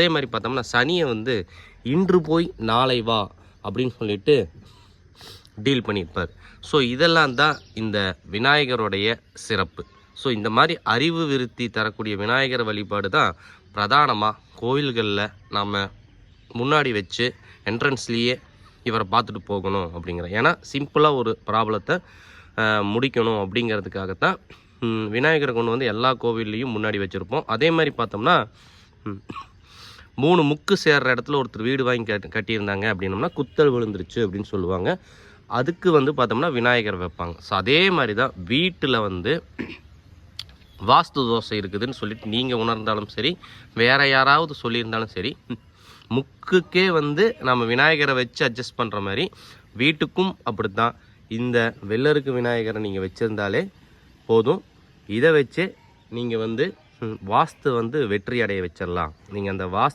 அதே மாதிரி பார்த்தோம்னா சனியை வந்து இன்று போய் நாளை வா அப்படின்னு சொல்லிட்டு டீல் பண்ணியிருப்பார். ஸோ இதெல்லாம் தான் இந்த விநாயகருடைய சிறப்பு. ஸோ இந்த மாதிரி அறிவு விருத்தி தரக்கூடிய விநாயகர் வழிபாடு தான் பிரதானமாக கோவில்களில் நாம் முன்னாடி வச்சு என்ட்ரன்ஸ்லேயே இவரை பார்த்துட்டு போகணும் அப்படிங்கிற. ஏன்னா சிம்பிளாக ஒரு ப்ராப்ளத்தை முடிக்கணும் அப்படிங்கிறதுக்காகத்தான் விநாயகரை கொண்டு வந்து எல்லா கோவில்லையும் முன்னாடி வச்சுருப்போம். அதே மாதிரி பார்த்தோம்னா 3 முக்கு சேர்கிற இடத்துல ஒருத்தர் வீடு வாங்கி கட்டியிருந்தாங்க அப்படின்னோம்னா குத்தல் விழுந்துருச்சு அப்படின்னு சொல்லுவாங்க. அதுக்கு வந்து பார்த்தோம்னா விநாயகர் வைப்பாங்க. ஸோ அதே மாதிரி தான் வீட்டில் வந்து வாஸ்து தோசை இருக்குதுன்னு சொல்லிட்டு நீங்கள் உணர்ந்தாலும் சரி, வேறு யாராவது சொல்லியிருந்தாலும் சரி, முக்குக்கே வந்து நம்ம விநாயகரை வச்சு அட்ஜஸ்ட் பண்ணுற மாதிரி வீட்டுக்கும் அப்படி தான். இந்த வெள்ளருக்கு விநாயகரை நீங்கள் வச்சுருந்தாலே போதும். இதை வச்சு நீங்கள் வந்து வாஸ்து வந்து வெற்றி அடைய வச்சிடலாம். நீங்கள் அந்த வாஸ்து